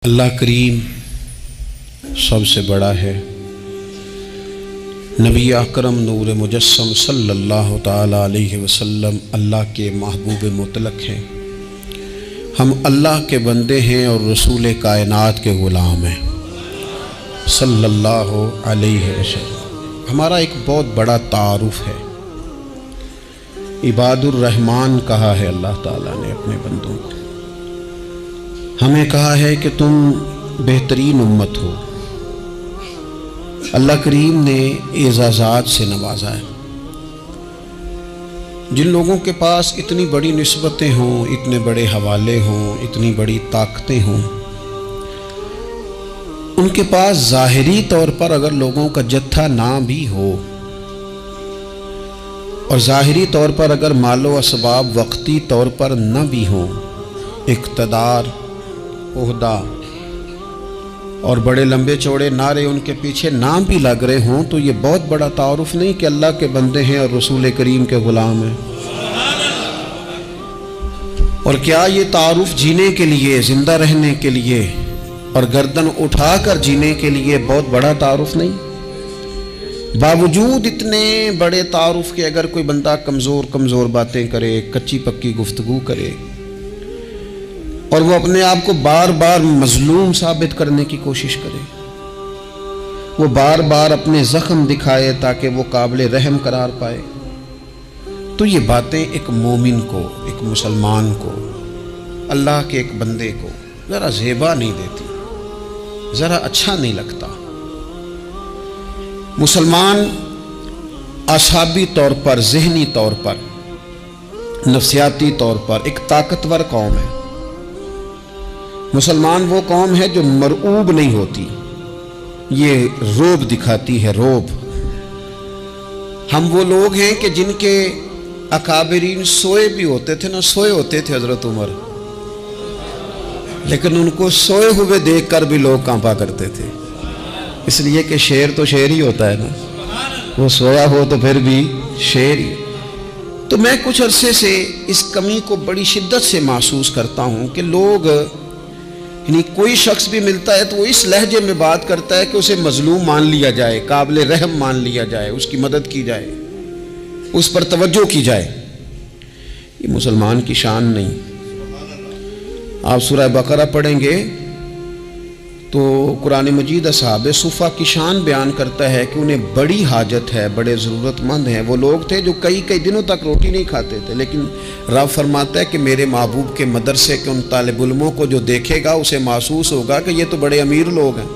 اللہ کریم سب سے بڑا ہے۔ نبی اکرم نور مجسم صلی اللہ تعالی علیہ وسلم اللہ کے محبوب مطلق ہیں۔ ہم اللہ کے بندے ہیں اور رسول کائنات کے غلام ہیں صلی اللہ علیہ وسلم۔ ہمارا ایک بہت بڑا تعارف ہے، عباد الرحمن کہا ہے اللہ تعالیٰ نے اپنے بندوں کو۔ ہمیں کہا ہے کہ تم بہترین امت ہو۔ اللہ کریم نے اعزازات سے نوازا ہے۔ جن لوگوں کے پاس اتنی بڑی نسبتیں ہوں، اتنے بڑے حوالے ہوں، اتنی بڑی طاقتیں ہوں، ان کے پاس ظاہری طور پر اگر لوگوں کا جتھا نہ بھی ہو اور ظاہری طور پر اگر مال و اسباب وقتی طور پر نہ بھی ہوں، اقتدار، عہدہ اور بڑے لمبے چوڑے نعرے ان کے پیچھے نہ بھی لگ رہے ہوں، تو یہ بہت بڑا تعارف نہیں کہ اللہ کے بندے ہیں اور رسول کریم کے غلام ہیں؟ اور کیا یہ تعارف جینے کے لیے، زندہ رہنے کے لیے اور گردن اٹھا کر جینے کے لیے بہت بڑا تعارف نہیں؟ باوجود اتنے بڑے تعارف کے اگر کوئی بندہ کمزور باتیں کرے، کچی پکی گفتگو کرے اور وہ اپنے آپ کو بار بار مظلوم ثابت کرنے کی کوشش کرے، وہ بار بار اپنے زخم دکھائے تاکہ وہ قابل رحم قرار پائے، تو یہ باتیں ایک مومن کو، ایک مسلمان کو، اللہ کے ایک بندے کو ذرا زیبا نہیں دیتی، ذرا اچھا نہیں لگتا۔ مسلمان اعصابی طور پر، ذہنی طور پر، نفسیاتی طور پر ایک طاقتور قوم ہے۔ مسلمان وہ قوم ہے جو مرعوب نہیں ہوتی، یہ روب دکھاتی ہے، روب۔ ہم وہ لوگ ہیں کہ جن کے اکابرین سوئے بھی ہوتے تھے، سوئے ہوتے تھے حضرت عمر، لیکن ان کو سوئے ہوئے دیکھ کر بھی لوگ کانپا کرتے تھے، اس لیے کہ شیر تو شیر ہی ہوتا ہے نا، وہ سویا ہو تو پھر بھی شیر ہی۔ تو میں کچھ عرصے سے اس کمی کو بڑی شدت سے محسوس کرتا ہوں کہ لوگ، یعنی کوئی شخص بھی ملتا ہے تو وہ اس لہجے میں بات کرتا ہے کہ اسے مظلوم مان لیا جائے، قابل رحم مان لیا جائے، اس کی مدد کی جائے، اس پر توجہ کی جائے۔ یہ مسلمان کی شان نہیں۔ آپ سورہ بقرہ پڑھیں گے تو قرآن مجید اصحاب صفہ کی شان بیان کرتا ہے کہ انہیں بڑی حاجت ہے، بڑے ضرورت مند ہیں۔ وہ لوگ تھے جو کئی دنوں تک روٹی نہیں کھاتے تھے، لیکن رب فرماتا ہے کہ میرے محبوب کے مدرسے کے ان طالب علموں کو جو دیکھے گا اسے محسوس ہوگا کہ یہ تو بڑے امیر لوگ ہیں۔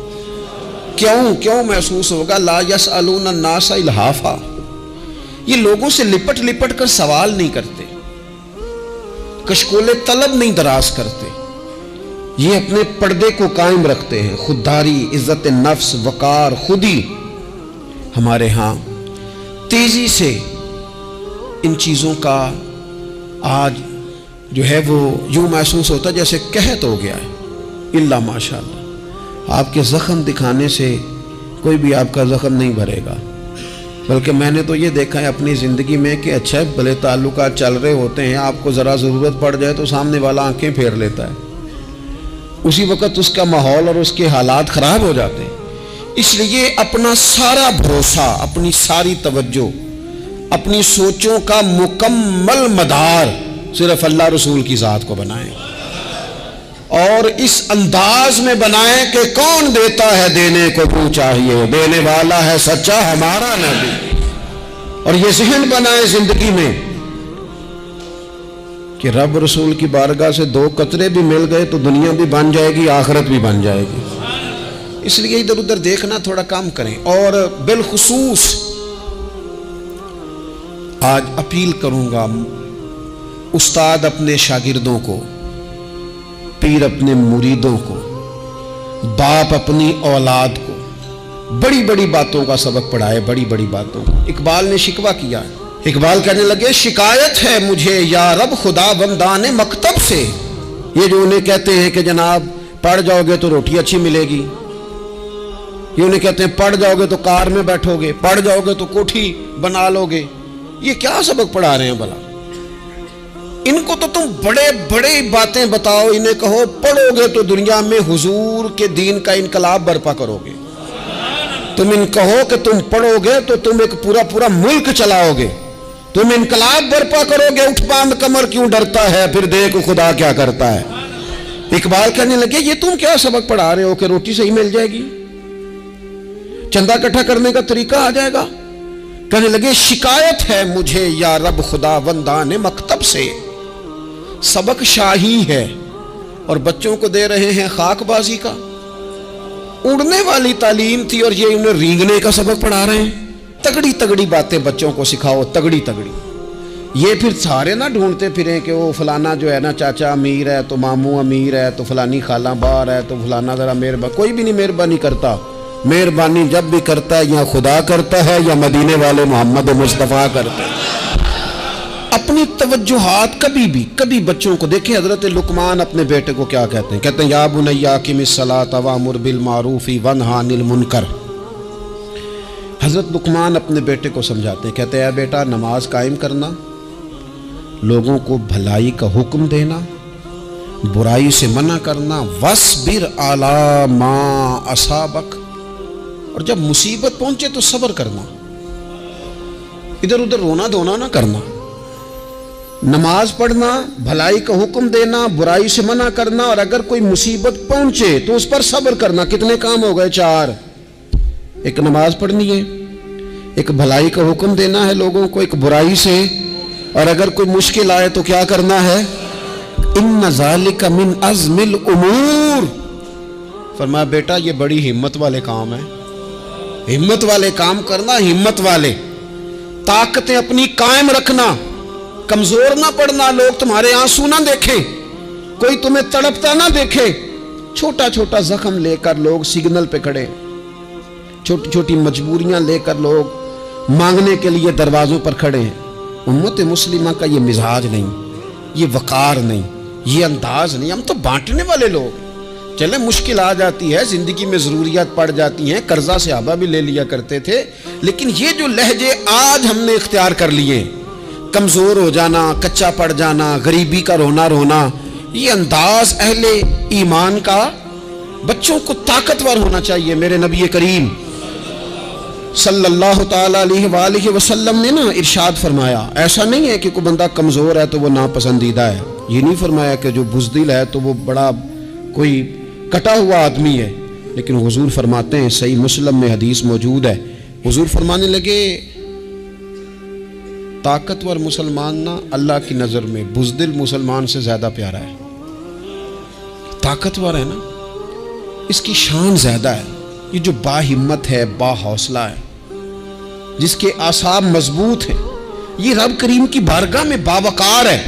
کیوں محسوس ہوگا؟ لا یسألون الناس الحافا، یہ لوگوں سے لپٹ کر سوال نہیں کرتے، کشکول طلب نہیں دراز کرتے، یہ اپنے پردے کو قائم رکھتے ہیں۔ خودداری، عزت نفس، وقار، خودی، ہمارے ہاں تیزی سے ان چیزوں کا آج جو ہے وہ یوں محسوس ہوتا ہے جیسے قحط ہو گیا ہے۔ اللہ ماشاءاللہ، آپ کے زخم دکھانے سے کوئی بھی آپ کا زخم نہیں بھرے گا، بلکہ میں نے تو یہ دیکھا ہے اپنی زندگی میں کہ اچھا بھلے تعلقات چل رہے ہوتے ہیں، آپ کو ذرا ضرورت پڑ جائے تو سامنے والا آنکھیں پھیر لیتا ہے، اسی وقت اس کا ماحول اور اس کے حالات خراب ہو جاتے ہیں۔ اس لیے اپنا سارا بھروسہ، اپنی ساری توجہ، اپنی سوچوں کا مکمل مدار صرف اللہ رسول کی ذات کو بنائیں، اور اس انداز میں بنائیں کہ کون دیتا ہے دینے کو تو چاہیے، دینے والا ہے سچا ہمارا نبی۔ اور یہ ذہن بنائیں زندگی میں کہ رب رسول کی بارگاہ سے 2 قطرے بھی مل گئے تو دنیا بھی بن جائے گی، آخرت بھی بن جائے گی۔ اس لیے ادھر ادھر دیکھنا تھوڑا کم کریں۔ اور بالخصوص آج اپیل کروں گا، استاد اپنے شاگردوں کو، پیر اپنے مریدوں کو، باپ اپنی اولاد کو بڑی بڑی باتوں کا سبق پڑھائے، بڑی بڑی باتوں کا۔ اقبال نے شکوہ کیا ہے، اقبال کہنے لگے شکایت ہے مجھے یا رب خدا بندان مکتب سے، یہ جو انہیں کہتے ہیں کہ جناب پڑھ جاؤ گے تو روٹی اچھی ملے گی، یہ انہیں کہتے ہیں پڑھ جاؤ گے تو کار میں بیٹھو گے، پڑھ جاؤ گے تو کوٹھی بنا لو گے، یہ کیا سبق پڑھا رہے ہیں بھلا؟ ان کو تو تم بڑے بڑے باتیں بتاؤ، انہیں کہو پڑھو گے تو دنیا میں حضور کے دین کا انقلاب برپا کرو گے، تم ان کہو کہ تم پڑھو گے تو تم ایک پورا ملک چلاؤ گے، تم انقلاب برپا کرو گے، اٹھ باندھ کمر کیوں ڈرتا ہے، پھر دیکھ خدا کیا کرتا ہے۔ اقبال کہنے لگے یہ تم کیا سبق پڑھا رہے ہو کہ روٹی صحیح مل جائے گی، چندہ اکٹھا کرنے کا طریقہ آ جائے گا؟ کہنے لگے شکایت ہے مجھے یا رب خدا وندان مکتب سے، سبق شاہی ہے اور بچوں کو دے رہے ہیں خاک بازی کا۔ اڑنے والی تعلیم تھی اور یہ انہیں رینگنے کا سبق پڑھا رہے ہیں۔ تگڑی تگڑی باتیں بچوں کو سکھاؤ، تگڑی تگڑی۔ یہ پھر سارے نہ ڈھونڈتے پھریں کہ وہ فلانا جو ہے نا چاچا امیر ہے تو ماموں امیر ہے تو فلانی خالہ باہر ہے تو فلانا ذرا مہربانی، کوئی بھی نہیں مہربانی کرتا۔ مہربانی جب بھی کرتا ہے یا خدا کرتا ہے یا مدینے والے محمد مصطفیٰ کرتے ہیں۔ اپنی توجہات کبھی بچوں کو دیکھیں، حضرت لقمان اپنے بیٹے کو کیا کہتے ہیں؟ کہتے ہیں یا بنی اقم الصلاۃ وامر بالمعروف وانہی عن المنکر۔ حضرت لقمان اپنے بیٹے کو سمجھاتے ہیں، کہتے ہیں اے بیٹا نماز قائم کرنا، لوگوں کو بھلائی کا حکم دینا، برائی سے منع کرنا، وَاصْبِرْ عَلَىٰ مَا أَصَابَكَ، اور جب مصیبت پہنچے تو صبر کرنا، ادھر ادھر رونا دھونا نہ کرنا۔ نماز پڑھنا، بھلائی کا حکم دینا، برائی سے منع کرنا، اور اگر کوئی مصیبت پہنچے تو اس پر صبر کرنا۔ کتنے کام ہو گئے؟ 4۔ ایک نماز پڑھنی ہے، ایک بھلائی کا حکم دینا ہے لوگوں کو، ایک برائی سے، اور اگر کوئی مشکل آئے تو کیا کرنا ہے؟ ان ذالک من عزم الامور۔ فرمایا بیٹا یہ بڑی ہمت والے کام ہیں، ہمت والے کام کرنا، ہمت والے، طاقتیں اپنی قائم رکھنا، کمزور نہ پڑنا، لوگ تمہارے آنسو نہ دیکھیں، کوئی تمہیں تڑپتا نہ دیکھے۔ چھوٹا چھوٹا زخم لے کر لوگ سگنل پہ کھڑے، چھوٹی چھوٹی مجبوریاں لے کر لوگ مانگنے کے لیے دروازوں پر کھڑے ہیں۔ امت مسلمہ کا یہ مزاج نہیں، یہ وقار نہیں، یہ انداز نہیں۔ ہم تو بانٹنے والے لوگ ہیں۔ چلے مشکل آ جاتی ہے، زندگی میں ضروریات پڑ جاتی ہیں، قرضہ صحابہ بھی لے لیا کرتے تھے، لیکن یہ جو لہجے آج ہم نے اختیار کر لیے، کمزور ہو جانا، کچا پڑ جانا، غریبی کا رونا، یہ انداز اہل ایمان کا۔ بچوں کو طاقتور ہونا چاہیے۔ میرے نبی کریم صلی اللہ تعالی علیہ وآلہ وسلم نے نا ارشاد فرمایا، ایسا نہیں ہے کہ کوئی بندہ کمزور ہے تو وہ ناپسندیدہ ہے، یہ نہیں فرمایا کہ جو بزدل ہے تو وہ بڑا کوئی کٹا ہوا آدمی ہے، لیکن حضور فرماتے ہیں، صحیح مسلم میں حدیث موجود ہے، حضور فرمانے لگے طاقتور مسلمان نا اللہ کی نظر میں بزدل مسلمان سے زیادہ پیارا ہے۔ طاقتور ہے نا، اس کی شان زیادہ ہے۔ یہ جو با ہمت ہے، با حوصلہ ہے، جس کے اعصاب مضبوط ہیں، یہ رب کریم کی بارگاہ میں باوقار ہے،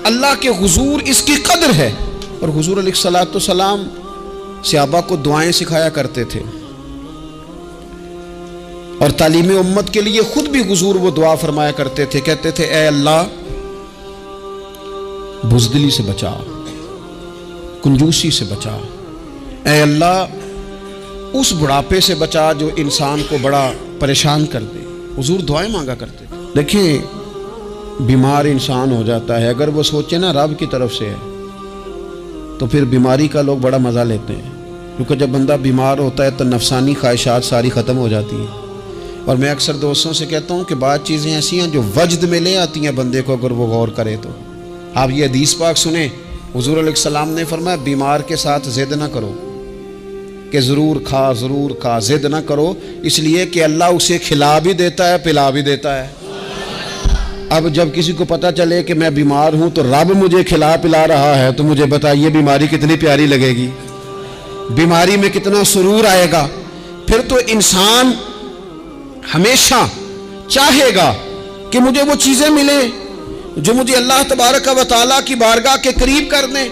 اللہ کے حضور اس کی قدر ہے۔ اور حضور علیہ الصلوۃ والسلام صحابہ کو دعائیں سکھایا کرتے تھے، اور تعلیم امت کے لیے خود بھی حضور وہ دعا فرمایا کرتے تھے، کہتے تھے اے اللہ بزدلی سے بچا، کنجوسی سے بچا، اے اللہ اس بڑھاپے سے بچا جو انسان کو بڑا پریشان کر دے۔ حضور دعائیں مانگا کرتے تھے۔ دیکھیں بیمار انسان ہو جاتا ہے، اگر وہ سوچے نا رب کی طرف سے ہے تو پھر بیماری کا لوگ بڑا مزہ لیتے ہیں، کیونکہ جب بندہ بیمار ہوتا ہے تو نفسانی خواہشات ساری ختم ہو جاتی ہیں۔ اور میں اکثر دوستوں سے کہتا ہوں کہ بعض چیزیں ایسی ہیں جو وجد میں لے آتی ہیں بندے کو، اگر وہ غور کرے تو۔ آپ یہ حدیث پاک سنیں، حضور علیہ السلام نے فرمایا بیمار کے ساتھ ضد نہ کرو کہ ضرور کھا، ضد نہ کرو، اس لیے کہ اللہ اسے کھلا بھی دیتا ہے، پلا بھی دیتا ہے۔ اب جب کسی کو پتہ چلے کہ میں بیمار ہوں تو رب مجھے کھلا پلا رہا ہے تو مجھے بتائیے بیماری کتنی پیاری لگے گی، بیماری میں کتنا سرور آئے گا۔ پھر تو انسان ہمیشہ چاہے گا کہ مجھے وہ چیزیں ملیں جو مجھے اللہ تبارک و تعالیٰ کی بارگاہ کے قریب کر دیں۔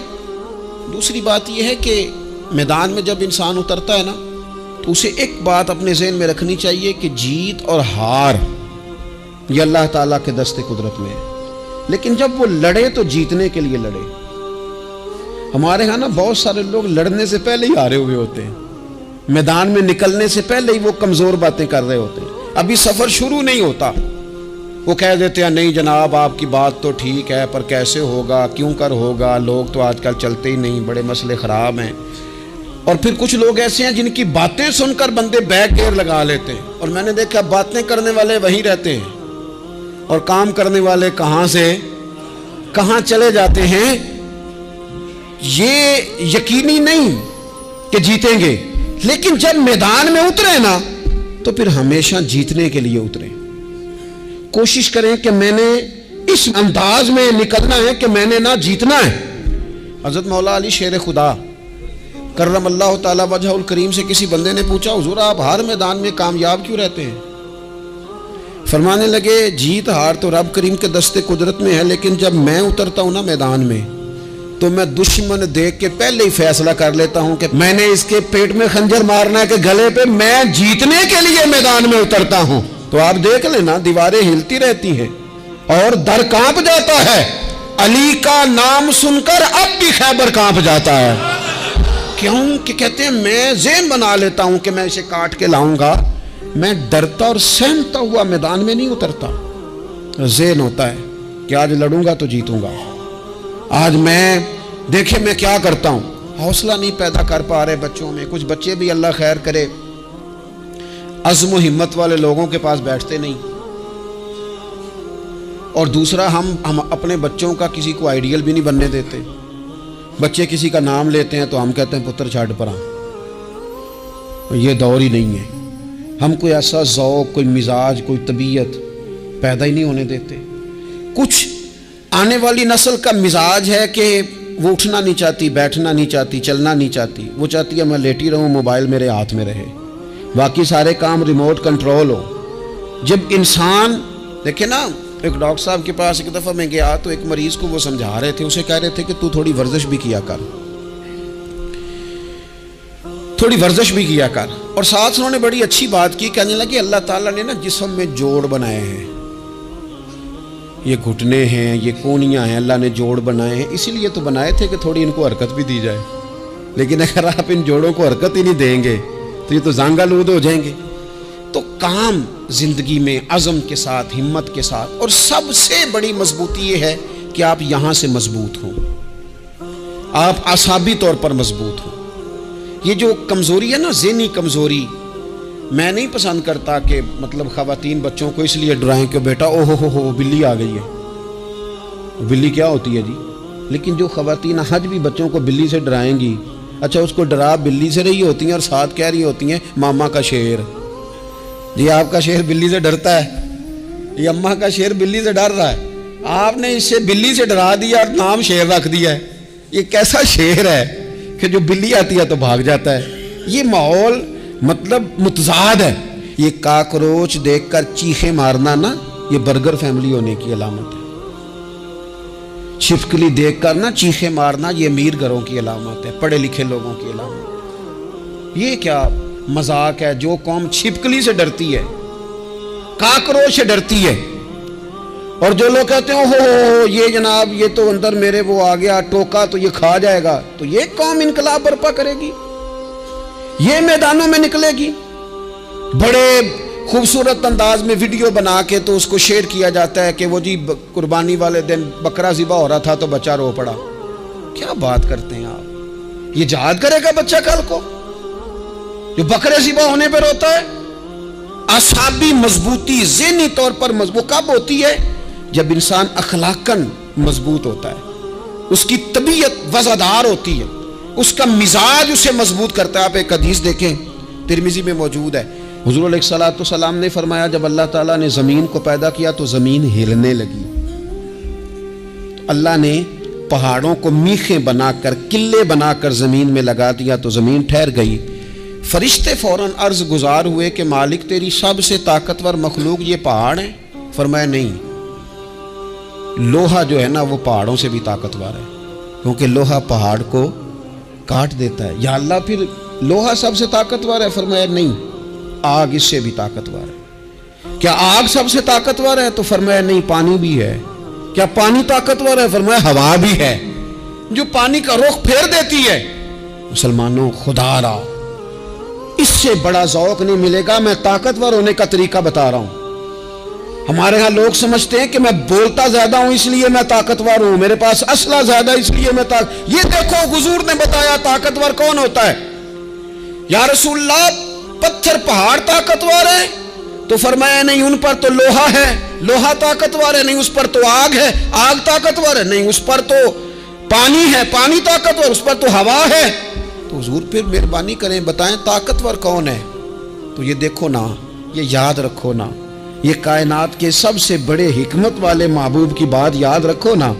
دوسری بات یہ ہے کہ میدان میں جب انسان اترتا ہے نا تو اسے ایک بات اپنے ذہن میں رکھنی چاہیے کہ جیت اور ہار یہ اللہ تعالیٰ کے دست قدرت میں ہے، لیکن جب وہ لڑے تو جیتنے کے لیے لڑے۔ ہمارے ہاں نا بہت سارے لوگ لڑنے سے پہلے ہی ہارے ہوئے ہوتے ہیں، میدان میں نکلنے سے پہلے ہی وہ کمزور باتیں کر رہے ہوتے ہیں، ابھی سفر شروع نہیں ہوتا، وہ کہہ دیتے ہیں نہیں جناب آپ کی بات تو ٹھیک ہے پر کیسے ہوگا، کیوں کر ہوگا، لوگ تو آج کل چلتے ہی نہیں، بڑے مسئلے خراب ہیں۔ اور پھر کچھ لوگ ایسے ہیں جن کی باتیں سن کر بندے بیک گیئر لگا لیتے ہیں، اور میں نے دیکھا باتیں کرنے والے وہیں رہتے ہیں اور کام کرنے والے کہاں سے کہاں چلے جاتے ہیں۔ یہ یقینی نہیں کہ جیتیں گے، لیکن جب میدان میں اترے نا تو پھر ہمیشہ جیتنے کے لیے اترے۔ کوشش کریں کہ میں نے اس انداز میں نکلنا ہے کہ میں نے نہ جیتنا ہے۔ حضرت مولا علی شیر خدا کرم اللہ تعالی وجہ الکریم سے کسی بندے نے پوچھا حضور آپ ہر میدان میں کامیاب کیوں رہتے ہیں؟ فرمانے لگے جیت ہار تو رب کریم کے دستے قدرت میں ہے، لیکن جب میں اترتا ہوں نا میدان میں تو میں دشمن دیکھ کے پہلے ہی فیصلہ کر لیتا ہوں کہ میں نے اس کے پیٹ میں خنجر مارنا ہے کہ گلے پہ، میں جیتنے کے لیے میدان میں اترتا ہوں۔ تو آپ دیکھ لینا دیواریں ہلتی رہتی ہیں اور در کانپ جاتا ہے، علی کا نام سن کر اب بھی خیبر کانپ جاتا ہے۔ کیوں کہ کہتے ہیں میں ذہن بنا لیتا ہوں کہ میں اسے کاٹ کے لاؤں گا، میں ڈرتا اور سہمتا ہوا میدان میں نہیں اترتا۔ ذہن ہوتا ہے کہ آج لڑوں گا تو جیتوں گا، آج میں دیکھیں میں کیا کرتا ہوں۔ حوصلہ نہیں پیدا کر پا رہے بچوں میں، کچھ بچے بھی اللہ خیر کرے عزم و ہمت والے لوگوں کے پاس بیٹھتے نہیں، اور دوسرا ہم اپنے بچوں کا کسی کو آئیڈیل بھی نہیں بننے دیتے۔ بچے کسی کا نام لیتے ہیں تو ہم کہتے ہیں پتر چھاڑ پرا، یہ دور ہی نہیں ہے۔ ہم کوئی ایسا ذوق، کوئی مزاج، کوئی طبیعت پیدا ہی نہیں ہونے دیتے۔ کچھ آنے والی نسل کا مزاج ہے کہ وہ اٹھنا نہیں چاہتی، بیٹھنا نہیں چاہتی، چلنا نہیں چاہتی، وہ چاہتی ہے میں لیٹی رہوں، موبائل میرے ہاتھ میں رہے، باقی سارے کام ریموٹ کنٹرول ہو۔ جب انسان دیکھیں نا، ایک ڈاکٹر صاحب کے پاس ایک دفعہ میں گیا تو ایک مریض کو وہ سمجھا رہے تھے، اسے کہہ رہے تھے کہ تو تھوڑی ورزش بھی کیا کر، تھوڑی ورزش بھی کیا کر، اور ساتھ انہوں نے بڑی اچھی بات کی، کہنے لگے اللہ تعالیٰ نے نا جسم میں جوڑ بنائے ہیں، یہ گھٹنے ہیں، یہ کونیاں ہیں، اللہ نے جوڑ بنائے ہیں، اسی لیے تو بنائے تھے کہ تھوڑی ان کو حرکت بھی دی جائے، لیکن اگر آپ ان جوڑوں کو حرکت ہی نہیں دیں گے تو یہ تو زانگالود ہو جائیں گے۔ تو کام زندگی میں عزم کے ساتھ، ہمت کے ساتھ، اور سب سے بڑی مضبوطی یہ ہے کہ آپ یہاں سے مضبوط ہوں، آپ اعصابی طور پر مضبوط ہوں۔ یہ جو کمزوری ہے نا، ذہنی کمزوری، میں نہیں پسند کرتا کہ مطلب خواتین بچوں کو اس لیے ڈرائیں کہ بیٹا او ہو بلی آ گئی ہے۔ بلی کیا ہوتی ہے جی؟ لیکن جو خواتین حج بھی بچوں کو بلی سے ڈرائیں گی، اچھا اس کو ڈرا بلی سے رہی ہوتی ہیں اور ساتھ کہہ رہی ہوتی ہیں ماما کا شیر، جی آپ کا شیر بلی سے ڈرتا ہے، یہ اماں کا شیر بلی سے ڈر رہا ہے، آپ نے اس سے بلی سے ڈرا دیا اور نام شیر رکھ دیا ہے۔ یہ کیسا شیر ہے کہ جو بلی آتی ہے تو بھاگ جاتا ہے؟ یہ ماحول مطلب متضاد ہے۔ یہ کاکروچ دیکھ کر چیخیں مارنا نا، یہ برگر فیملی ہونے کی علامت ہے۔ چھپکلی دیکھ کر نا چیخیں مارنا، یہ امیر گھروں کی علامت ہے، پڑھے لکھے لوگوں کی علامت۔ یہ کیا مذاق ہے؟ جو قوم چھپکلی سے ڈرتی ہے، کاکروچ سے ڈرتی ہے، اور جو لوگ کہتے ہیں ہو یہ جناب یہ تو اندر میرے وہ آ گیا ٹوکا تو یہ کھا جائے گا، تو یہ قوم انقلاب برپا کرے گی، یہ میدانوں میں نکلے گی۔ بڑے خوبصورت انداز میں ویڈیو بنا کے تو اس کو شیئر کیا جاتا ہے کہ وہ جی قربانی والے دن بکرا ذبح ہو رہا تھا تو بچہ رو پڑا۔ کیا بات کرتے ہیں آپ؟ یہ جہاد کرے گا بچہ کل کو جو بکرے ذبح ہونے پر روتا ہے؟ اعصابی مضبوطی، ذہنی طور پر مضبوط کب ہوتی ہے؟ جب انسان اخلاقاً مضبوط ہوتا ہے، اس کی طبیعت وزادار ہوتی ہے، اس کا مزاج اسے مضبوط کرتا ہے۔ آپ ایک حدیث دیکھیں، ترمذی میں موجود ہے، حضور علیہ الصلوۃ والسلام نے فرمایا جب اللہ تعالیٰ نے زمین کو پیدا کیا تو زمین ہلنے لگی، اللہ نے پہاڑوں کو میخیں بنا کر، قلعے بنا کر زمین میں لگا دیا تو زمین ٹھہر گئی۔ فرشتے فوراً عرض گزار ہوئے کہ مالک تیری سب سے طاقتور مخلوق یہ پہاڑ ہیں؟ فرمایا نہیں، لوہا جو ہے نا وہ پہاڑوں سے بھی طاقتور ہے، کیونکہ لوہا پہاڑ کو کاٹ دیتا ہے۔ یا اللہ پھر لوہا سب سے طاقتور ہے؟ فرمایا نہیں، آگ اس سے بھی طاقتور ہے۔ کیا آگ سب سے طاقتور ہے؟ تو فرمایا نہیں، پانی بھی ہے۔ کیا پانی طاقتور ہے؟ فرمایا ہوا بھی ہے، جو پانی کا رخ پھیر دیتی ہے۔ مسلمانوں خدا را اس سے بڑا ذوق نہیں ملے گا۔ میں طاقتور ہونے کا طریقہ بتا رہا ہوں، ہمارے ہاں لوگ سمجھتے ہیں کہ میں بولتا زیادہ ہوں اس لیے میں طاقتور ہوں، میرے پاس اسلحہ زیادہ اس لیے میں یہ دیکھو حضور نے بتایا طاقتور کون ہوتا ہے۔ یا رسول اللہ پتھر پہاڑ طاقتور ہے؟ تو فرمایا نہیں، ان پر تو لوہا ہے، لوہا طاقتور ہے، نہیں اس پر تو آگ ہے، آگ طاقتور ہے، نہیں اس پر تو پانی ہے، پانی طاقتور، اس پر تو ہوا ہے۔ تو حضور پھر مہربانی کریں بتائیں طاقتور کون ہے؟ تو یہ دیکھو نا، یہ یاد رکھو نا، یہ کائنات کے سب سے بڑے حکمت والے محبوب کی بات یاد رکھو نا۔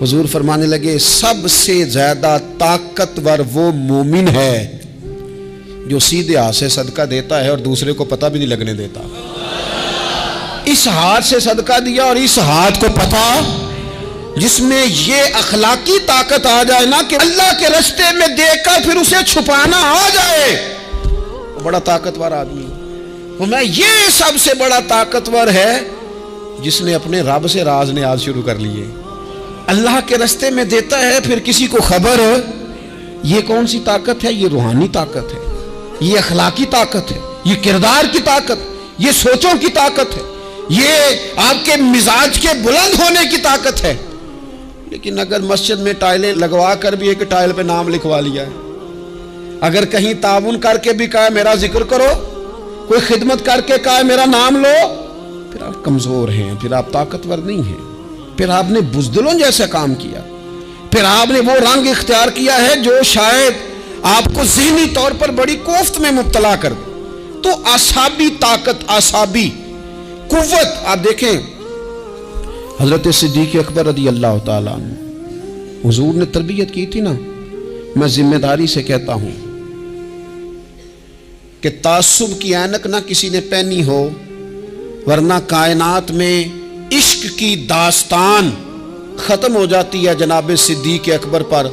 حضور فرمانے لگے سب سے زیادہ طاقتور وہ مومن ہے جو سیدھے ہاتھ سے صدقہ دیتا ہے اور دوسرے کو پتہ بھی نہیں لگنے دیتا۔ اس ہاتھ سے صدقہ دیا اور اس ہاتھ کو پتہ، جس میں یہ اخلاقی طاقت آ جائے نا کہ اللہ کے راستے میں دیکھ کر پھر اسے چھپانا آ جائے، بڑا طاقتور آدمی۔ میں یہ سب سے بڑا طاقتور ہے جس نے اپنے رب سے راز نیاز شروع کر لیے، اللہ کے راستے میں دیتا ہے پھر کسی کو خبر۔ یہ کون سی طاقت ہے؟ یہ روحانی طاقت ہے، یہ اخلاقی طاقت ہے، یہ کردار کی طاقت، یہ سوچوں کی طاقت ہے، یہ آپ کے مزاج کے بلند ہونے کی طاقت ہے۔ لیکن اگر مسجد میں ٹائلیں لگوا کر بھی ایک ٹائل پہ نام لکھوا لیا ہے، اگر کہیں تعاون کر کے بھی کہا میرا ذکر کرو، کوئی خدمت کر کے کہا میرا نام لو، پھر آپ کمزور ہیں، پھر آپ طاقتور نہیں ہیں، پھر آپ نے بزدلوں جیسا کام کیا، پھر آپ نے وہ رنگ اختیار کیا ہے جو شاید آپ کو ذہنی طور پر بڑی کوفت میں مبتلا کر دے۔ تو اعصابی طاقت، اعصابی قوت، آپ دیکھیں حضرت صدیق اکبر رضی اللہ تعالیٰ عنہ، حضور نے تربیت کی تھی نا۔ میں ذمہ داری سے کہتا ہوں کہ تعصب کی اینک نہ کسی نے پہنی ہو، ورنہ کائنات میں عشق کی داستان ختم ہو جاتی ہے جناب صدیق اکبر پر۔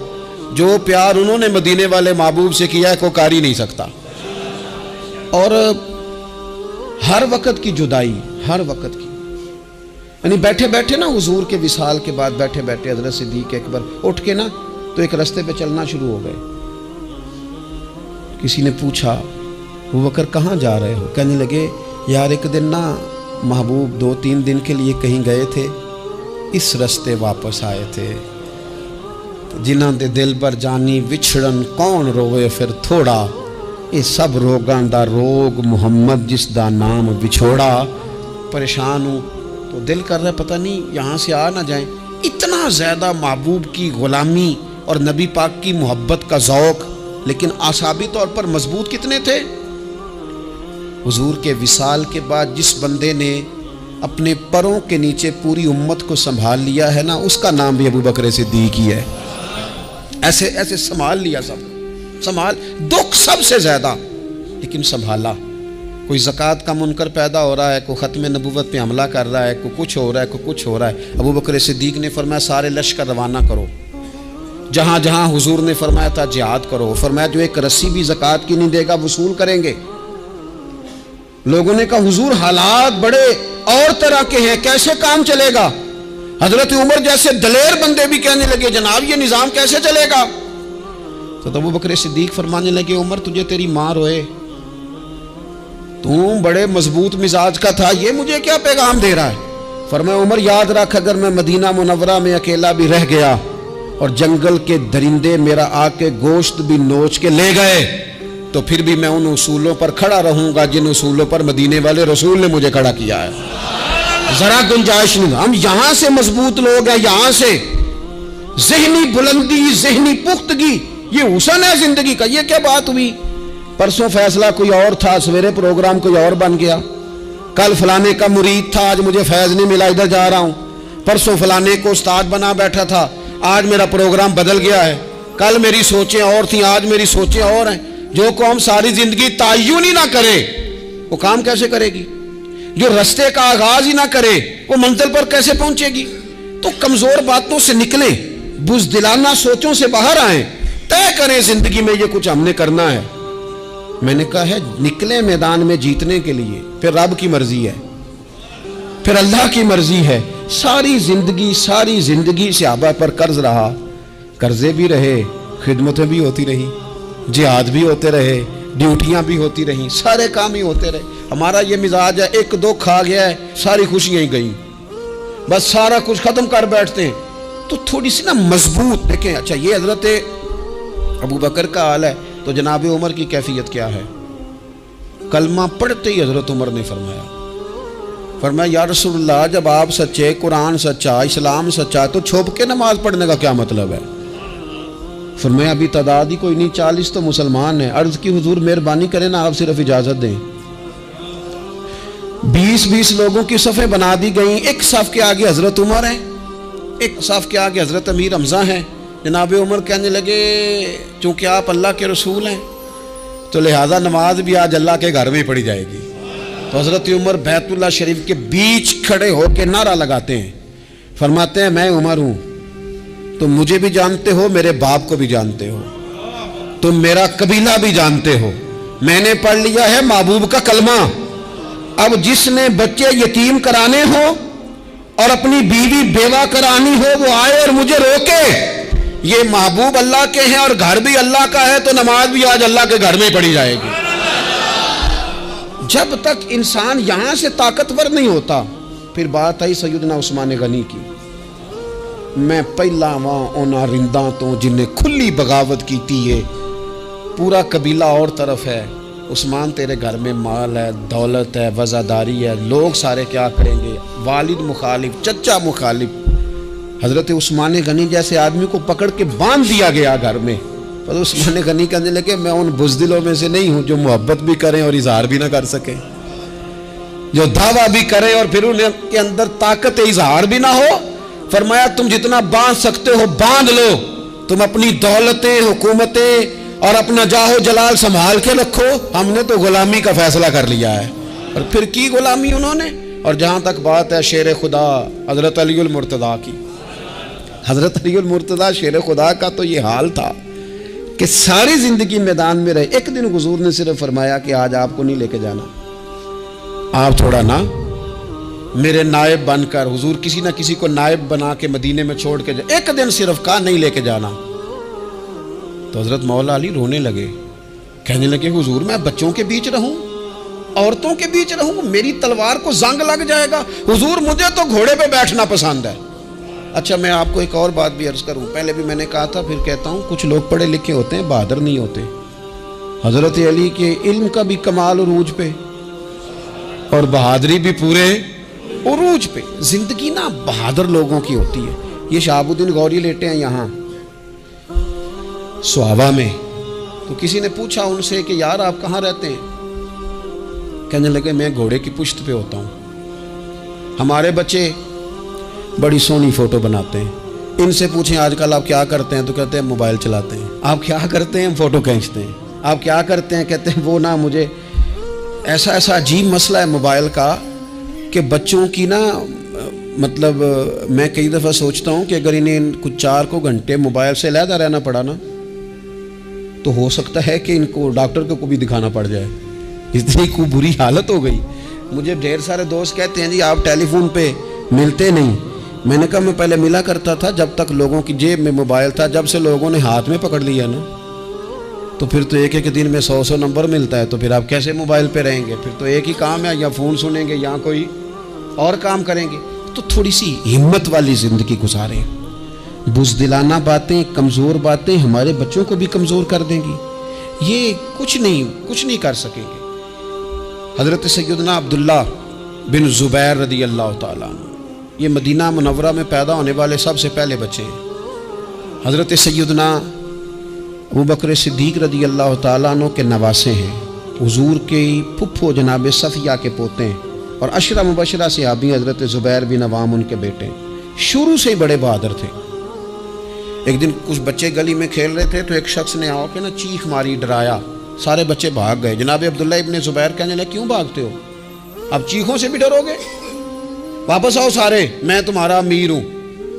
جو پیار انہوں نے مدینے والے محبوب سے کیا ہے کوئی کر ہی نہیں سکتا۔ اور ہر وقت کی جدائی، ہر وقت کی، یعنی بیٹھے بیٹھے نا حضور کے وصال کے بعد بیٹھے بیٹھے حضرت صدیق اکبر اٹھ کے نا تو ایک رستے پہ چلنا شروع ہو گئے۔ کسی نے پوچھا ابو بکر کہاں جا رہے ہو؟ کہنے لگے یار ایک دن نا محبوب 2-3 دن کے لیے کہیں گئے تھے، اس رستے واپس آئے تھے، جنہاں دے دل پر جانی وچھڑن کون روے پھر تھوڑا، یہ سب روگاں دا روگ محمد جس دا نام بچھوڑا۔ پریشان ہوں تو دل کر رہا پتہ نہیں یہاں سے آ نہ جائیں۔ اتنا زیادہ محبوب کی غلامی اور نبی پاک کی محبت کا ذوق، لیکن اعصابی طور پر مضبوط کتنے تھے؟ حضور کے وصال کے بعد جس بندے نے اپنے پروں کے نیچے پوری امت کو سنبھال لیا ہے نا، اس کا نام بھی ابو بکر صدیق ہی ہے۔ ایسے ایسے سنبھال لیا، سب سنبھال، دکھ سب سے زیادہ لیکن سنبھالا۔ کوئی زکوٰۃ کا منکر پیدا ہو رہا ہے، کوئی ختم نبوت پہ حملہ کر رہا ہے، کوئی کچھ ہو رہا ہے، کوئی کچھ ہو رہا ہے، ابو بکر صدیق نے فرمایا سارے لشکر روانہ کرو، جہاں جہاں حضور نے فرمایا تھا جہاد کرو۔ فرمایا جو ایک رسی بھی زکوٰۃ کی نہیں دے گا وصول کریں گے۔ لوگوں نے کہا حضور حالات بڑے اور طرح کے ہیں، کیسے کام چلے گا؟ حضرت عمر جیسے دلیر بندے بھی کہنے لگے جناب یہ نظام کیسے چلے گا؟ تو ابو بکر صدیق فرمانے لگے عمر تجھے تیری ماں روئے، تم بڑے مضبوط مزاج کا تھا، یہ مجھے کیا پیغام دے رہا ہے؟ فرمایا عمر یاد رکھ اگر میں مدینہ منورہ میں اکیلا بھی رہ گیا اور جنگل کے درندے میرا آ کے گوشت بھی نوچ کے لے گئے تو پھر بھی میں ان اصولوں پر کھڑا رہوں گا جن اصولوں پر مدینے والے رسول نے مجھے کھڑا کیا ہے۔ ذرا گنجائش نہیں، ہم یہاں سے مضبوط لوگ ہیں، یہاں سے ذہنی بلندی، ذہنی پختگی، یہ حسن ہے زندگی کا۔ یہ کیا بات ہوئی؟ پرسوں فیصلہ کوئی اور تھا، سویرے پروگرام کوئی اور بن گیا، کل فلانے کا مرید تھا، آج مجھے فیض نہیں ملا ادھر جا رہا ہوں، پرسوں فلانے کو استاد بنا بیٹھا تھا، آج میرا پروگرام بدل گیا ہے، کل میری سوچیں اور تھیں، آج میری سوچیں اور ہیں۔ جو قوم ساری زندگی تعین ہی نہ کرے وہ کام کیسے کرے گی؟ جو رستے کا آغاز ہی نہ کرے وہ منزل پر کیسے پہنچے گی؟ تو کمزور باتوں سے نکلیں، بزدلانہ سوچوں سے باہر آئیں، طے کریں زندگی میں یہ کچھ ہم نے کرنا ہے۔ میں نے کہا ہے نکلیں میدان میں جیتنے کے لیے، پھر رب کی مرضی ہے، پھر اللہ کی مرضی ہے۔ ساری زندگی صحابہ پر قرض رہا، قرضے بھی رہے، خدمتیں بھی ہوتی رہی، جہاد بھی ہوتے رہے، ڈیوٹیاں بھی ہوتی رہیں، سارے کام ہی ہوتے رہے، ہمارا یہ مزاج ہے، ایک دو کھا گیا ہے ساری خوشیاں ہی گئیں، بس سارا کچھ ختم کر بیٹھتے ہیں. تو تھوڑی سی نا مضبوط دیکھیں. اچھا یہ حضرت ابو بکر کا حال ہے تو جناب عمر کی کیفیت کیا ہے؟ کلمہ پڑھتے ہی حضرت عمر نے فرمایا یا رسول اللہ، جب آپ سچے، قرآن سچا، اسلام سچا، تو چھپ کے نماز پڑھنے کا کیا مطلب ہے؟ فرمایا ابھی تعداد ہی کوئی نہیں، 40 تو مسلمان ہیں. عرض کی حضور مہربانی کریں نا، آپ صرف اجازت دیں. 20 لوگوں کی صفیں بنا دی گئیں. ایک صف کے آگے حضرت عمر ہیں، ایک صف کے آگے حضرت امیر حمزہ ہیں. جناب عمر کہنے لگے چونکہ آپ اللہ کے رسول ہیں تو لہٰذا نماز بھی آج اللہ کے گھر میں ہی پڑھی جائے گی. تو حضرت عمر بیت اللہ شریف کے بیچ کھڑے ہو کے نعرہ لگاتے ہیں، فرماتے ہیں میں عمر ہوں، تم مجھے بھی جانتے ہو، میرے باپ کو بھی جانتے ہو، تم میرا قبیلہ بھی جانتے ہو، میں نے پڑھ لیا ہے محبوب کا کلمہ. اب جس نے بچے یتیم کرانے ہو اور اپنی بیوی بیوہ کرانی ہو وہ آئے اور مجھے روکے. یہ محبوب اللہ کے ہیں اور گھر بھی اللہ کا ہے تو نماز بھی آج اللہ کے گھر میں ہی پڑھی جائے گی. جب تک انسان یہاں سے طاقتور نہیں ہوتا. پھر بات آئی سیدنا عثمان غنی کی. میں پہلا وہاں اونا رنداں تو جنہیں کھلی بغاوت کی تھی، ہے پورا قبیلہ اور طرف ہے. عثمان تیرے گھر میں مال ہے، دولت ہے، وزاداری ہے، لوگ سارے کیا کریں گے؟ والد مخالف، چچا مخالف. حضرت عثمان غنی جیسے آدمی کو پکڑ کے باندھ دیا گیا گھر میں. پر عثمان غنی کہنے لگے میں ان بزدلوں میں سے نہیں ہوں جو محبت بھی کریں اور اظہار بھی نہ کر سکیں، جو دعویٰ بھی کریں اور پھر ان کے اندر طاقت اظہار بھی نہ ہو. فرمایا تم جتنا باندھ سکتے ہو باندھ لو، تم اپنی دولتیں، حکومتیں اور اپنا جاہ و جلال سنبھال کے رکھو، ہم نے تو غلامی کا فیصلہ کر لیا ہے. اور پھر کی غلامی انہوں نے. اور جہاں تک بات ہے شیر خدا حضرت علی المرتضیٰ کی، حضرت علی المرتضیٰ شیر خدا کا تو یہ حال تھا کہ ساری زندگی میدان میں رہے. ایک دن حضور نے صرف فرمایا کہ آج آپ کو نہیں لے کے جانا، آپ تھوڑا نا میرے نائب بن کر، حضور کسی نہ کسی کو نائب بنا کے مدینے میں چھوڑ کے ایک دن صرف کہا نہیں لے کے جانا. تو حضرت مولا علی رونے لگے، کہنے لگے حضور میں بچوں کے بیچ رہوں، عورتوں کے بیچ رہوں، میری تلوار کو زنگ لگ جائے گا. حضور مجھے تو گھوڑے پہ بیٹھنا پسند ہے. اچھا میں آپ کو ایک اور بات بھی عرض کروں، پہلے بھی میں نے کہا تھا پھر کہتا ہوں، کچھ لوگ پڑھے لکھے ہوتے ہیں بہادر نہیں ہوتے. حضرت علی کے علم کا بھی کمال عروج پہ اور بہادری بھی پورے عروج پہ. زندگی نا بہادر لوگوں کی ہوتی ہے. یہ شہاب الدین غوری لیٹے ہیں یہاں سوابا میں، تو کسی نے پوچھا ان سے کہ یار آپ کہاں رہتے ہیں؟ کہنے لگے میں گھوڑے کی پشت پہ ہوتا ہوں. ہمارے بچے بڑی سونی فوٹو بناتے ہیں، ان سے پوچھیں آج کل آپ کیا کرتے ہیں تو کہتے ہیں موبائل چلاتے ہیں. آپ کیا کرتے ہیں؟ فوٹو کھینچتے ہیں. آپ کیا کرتے ہیں؟ کہتے ہیں وہ نا مجھے ایسا عجیب مسئلہ ہے موبائل کا کہ بچوں کی نا مطلب میں کئی دفعہ سوچتا ہوں کہ اگر انہیں کچھ 4 گھنٹے موبائل سے علیحدہ رہنا پڑا نا تو ہو سکتا ہے کہ ان کو ڈاکٹر کو بھی دکھانا پڑ جائے، اتنی کو بری حالت ہو گئی. مجھے ڈھیر سارے دوست کہتے ہیں جی آپ ٹیلی فون پہ ملتے نہیں. میں نے کہا میں پہلے ملا کرتا تھا جب تک لوگوں کی جیب میں موبائل تھا، جب سے لوگوں نے ہاتھ میں پکڑ لیا نا تو پھر تو ایک دن میں 100 نمبر ملتا ہے، تو پھر آپ کیسے موبائل پہ رہیں گے؟ پھر تو ایک ہی کام ہے، یا فون سنیں گے یا کوئی اور کام کریں گے. تو تھوڑی سی ہمت والی زندگی گزاریں. بزدلانہ باتیں، کمزور باتیں ہمارے بچوں کو بھی کمزور کر دیں گی. یہ کچھ نہیں کر سکیں گے. حضرت سیدنا عبداللہ بن زبیر رضی اللہ تعالیٰ عنہ یہ مدینہ منورہ میں پیدا ہونے والے سب سے پہلے بچے ہیں. حضرت سیدنا ابوبکر صدیق رضی اللہ تعالیٰ عنہ کے نواسے ہیں. حضور کے پھپھو جناب صفیہ کے پوتے ہیں اور عشرہ مبشرہ صحابی حضرت زبیر بن عوام ان کے بیٹے ہیں. شروع سے ہی بڑے بہادر تھے. ایک دن کچھ بچے گلی میں کھیل رہے تھے تو ایک شخص نے آ کے نا چیخ ماری، ڈرایا، سارے بچے بھاگ گئے. جناب عبداللہ ابن زبیر کہنے لگے کیوں بھاگتے ہو؟ اب چیخوں سے بھی ڈرو گے؟ واپس آؤ سارے، میں تمہارا امیر ہوں،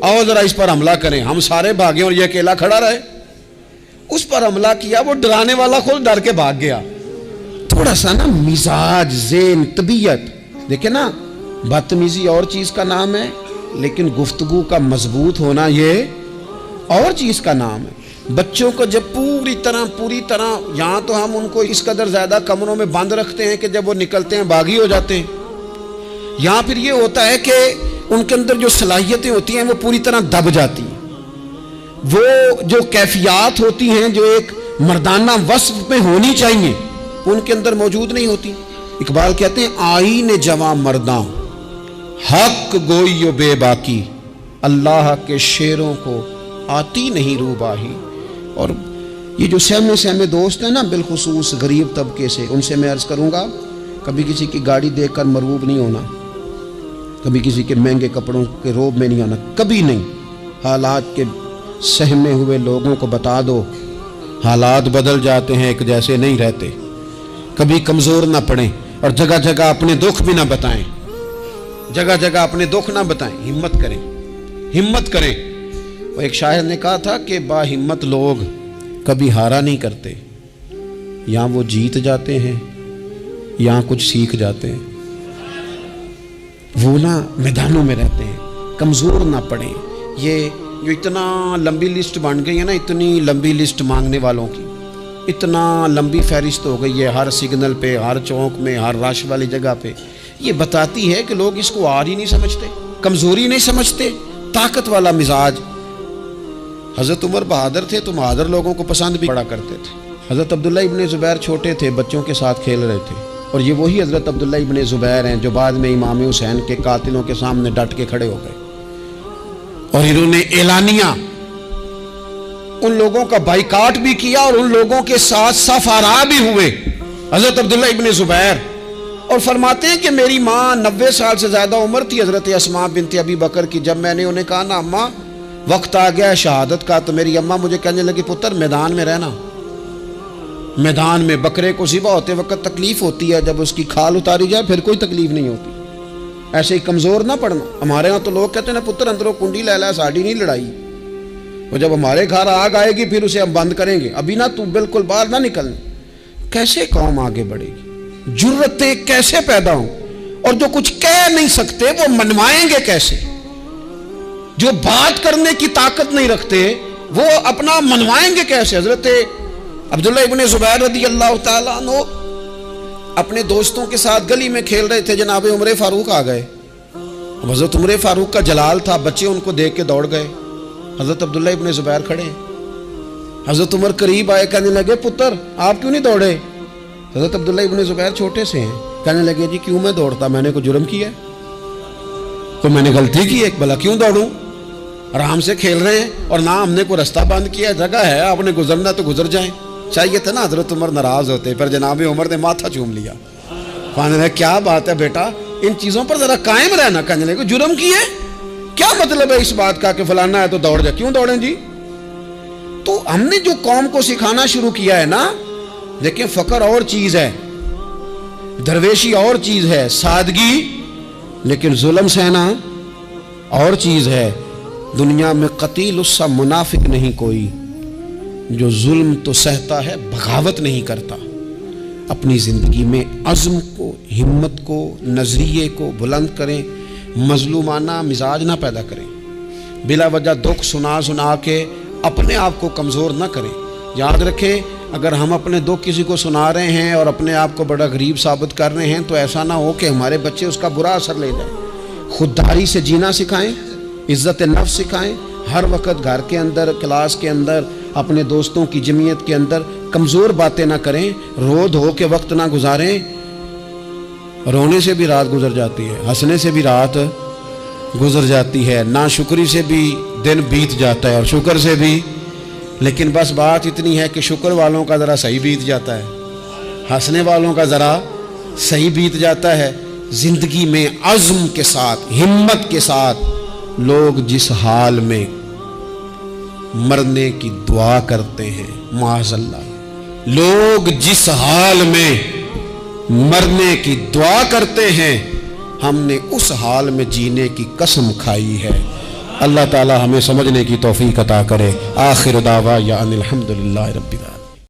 آؤ ذرا اس پر حملہ کریں. ہم سارے بھاگے اور یہ اکیلا کھڑا رہے. اس پر حملہ کیا، وہ ڈرانے والا خود ڈر کے بھاگ گیا. تھوڑا سا نا مزاج، ذہن، طبیعت دیکھیں نا، بدتمیزی اور چیز کا نام ہے لیکن گفتگو کا مضبوط ہونا یہ اور چیز کا نام ہے. بچوں کو جب پوری طرح یہاں تو ہم ان کو اس قدر زیادہ کمروں میں بند رکھتے ہیں کہ جب وہ نکلتے ہیں باغی ہو جاتے ہیں. یہاں پھر یہ ہوتا ہے کہ ان کے اندر جو صلاحیتیں ہوتی ہیں وہ پوری طرح دب جاتی ہیں. وہ جو کیفیات ہوتی ہیں جو ایک مردانہ وصف میں ہونی چاہیے ان کے اندر موجود نہیں ہوتی. اقبال کہتے ہیں آئین جواں مرداں حق گوئی و بے باکی، اللہ کے شیروں کو آتی نہیں روباہی. اور یہ جو سہمے دوست ہیں نا، بالخصوص غریب طبقے سے، ان سے میں عرض کروں گا کبھی کسی کی گاڑی دیکھ کر مرعوب نہیں ہونا، کبھی کسی کے مہنگے کپڑوں کے روب میں نہیں آنا، کبھی نہیں. حالات کے سہمے ہوئے لوگوں کو بتا دو حالات بدل جاتے ہیں، ایک جیسے نہیں رہتے. کبھی کمزور نہ پڑیں اور جگہ جگہ اپنے دکھ بھی نہ بتائیں، جگہ جگہ اپنے دکھ نہ بتائیں. ہمت کریں. اور ایک شاعر نے کہا تھا کہ با ہمت لوگ کبھی ہارا نہیں کرتے، یا وہ جیت جاتے ہیں یا کچھ سیکھ جاتے ہیں. وہ نا میدانوں میں رہتے ہیں، کمزور نہ پڑیں. یہ جو اتنا لمبی لسٹ بن گئی ہے نا، اتنی لمبی لسٹ مانگنے والوں کی، اتنا لمبی فہرست ہو گئی ہے ہر سگنل پہ، ہر چوک میں، ہر رش والی جگہ پہ. یہ بتاتی ہے کہ لوگ اس کو آر ہی نہیں سمجھتے، کمزوری نہیں سمجھتے، طاقت والا مزاج. حضرت عمر بہادر تھے تو بہادر لوگوں کو پسند بھی بڑا کرتے تھے. حضرت عبداللہ ابن زبیر چھوٹے تھے، بچوں کے ساتھ کھیل رہے تھے، اور یہ وہی حضرت عبداللہ ابن زبیر ہیں جو بعد میں امام حسین کے قاتلوں کے سامنے ڈٹ کے کھڑے ہو گئے اور انہوں نے اعلانیہ ان لوگوں کا بائیکاٹ بھی کیا اور ان لوگوں کے ساتھ صف آرا بھی ہوئے. حضرت عبداللہ ابن زبیر، اور فرماتے ہیں کہ میری ماں 90 سال سے زیادہ عمر تھی حضرت اسماء بنت ابی بکر کی. جب میں نے انہیں کہا نا اماں وقت آ گیا ہے شہادت کا، تو میری اماں مجھے کہنے لگی پتر میدان میں رہنا. میدان میں بکرے کو ذبح ہوتے وقت تکلیف ہوتی ہے، جب اس کی کھال اتاری جائے پھر کوئی تکلیف نہیں ہوتی. ایسے ہی کمزور نہ پڑنا. ہمارے ہاں تو لوگ کہتے ہیں نا پتر اندروں کنڈی لے لا، ساڑی نہیں لڑائی. اور جب ہمارے گھر آگ آئے گی پھر اسے ہم بند کریں گے، ابھی نہ تو بالکل باہر نہ نکلنا. کیسے قوم آگے بڑھے گی؟ جرتیں کیسے پیدا ہوں؟ اور جو کچھ کہہ نہیں سکتے وہ منوائیں گے کیسے؟ جو بات کرنے کی طاقت نہیں رکھتے وہ اپنا منوائیں گے کیسے؟ حضرت عبداللہ ابن زبیر رضی اللہ تعالیٰ عنہ اپنے دوستوں کے ساتھ گلی میں کھیل رہے تھے، جناب عمر فاروق آ گئے. حضرت عمر فاروق کا جلال تھا، بچے ان کو دیکھ کے دوڑ گئے. حضرت عبداللہ ابن زبیر کھڑے ہیں. حضرت عمر قریب آئے، کہنے لگے پتر آپ کیوں نہیں دوڑے؟ حضرت عبداللہ ابن زبیر چھوٹے سے ہیں، کہنے لگے جی کیوں میں دوڑتا، میں نے کوئی جرم کیا ہے؟ تو میں نے غلطی کی ہے، بھلا کیوں دوڑوں؟ آرام سے کھیل رہے ہیں اور نہ ہم نے کوئی رستہ بند کیا، جگہ ہے آپ نے گزرنا تو گزر جائیں. چاہیے تھا نا حضرت عمر ناراض ہوتے، پر جناب عمر نے ماتھا چوم لیا. کہنے لگے کیا بات ہے بیٹا، ان چیزوں پر ذرا قائم رہنا. کہنے لگے جرم کی ہے، کیا مطلب ہے اس بات کا کہ فلانا ہے تو دوڑ جائے؟ کیوں دوڑیں جی؟ تو ہم نے جو قوم کو سکھانا شروع کیا ہے نا، لیکن فقر اور چیز ہے، درویشی اور چیز ہے، سادگی، لیکن ظلم سہنا اور چیز ہے. دنیا میں قتیل اس سا منافق نہیں کوئی جو ظلم تو سہتا ہے بغاوت نہیں کرتا. اپنی زندگی میں عزم کو، ہمت کو، نظریے کو بلند کریں، مظلومانہ مزاج نہ پیدا کریں، بلا وجہ دکھ سنا کے اپنے آپ کو کمزور نہ کریں. یاد رکھیں اگر ہم اپنے دکھ کسی کو سنا رہے ہیں اور اپنے آپ کو بڑا غریب ثابت کر رہے ہیں تو ایسا نہ ہو کہ ہمارے بچے اس کا برا اثر لے جائیں. خودداری سے جینا سکھائیں، عزت نفس سکھائیں. ہر وقت گھر کے اندر، کلاس کے اندر، اپنے دوستوں کی جمعیت کے اندر کمزور باتیں نہ کریں، رو دھو کے وقت نہ گزاریں. رونے سے بھی رات گزر جاتی ہے، ہنسنے سے بھی رات گزر جاتی ہے، ناشکری سے بھی دن بیت جاتا ہے اور شکر سے بھی. لیکن بس بات اتنی ہے کہ شکر والوں کا ذرا صحیح بیت جاتا ہے، ہنسنے والوں کا ذرا صحیح بیت جاتا ہے. زندگی میں عزم کے ساتھ، ہمت کے ساتھ لوگ جس حال میں مرنے کی دعا کرتے ہیں، معاذ اللہ، لوگ جس حال میں مرنے کی دعا کرتے ہیں، ہم نے اس حال میں جینے کی قسم کھائی ہے. اللہ تعالی ہمیں سمجھنے کی توفیق عطا کرے. آخر دعوانا ان الحمدللہ رب العالمین.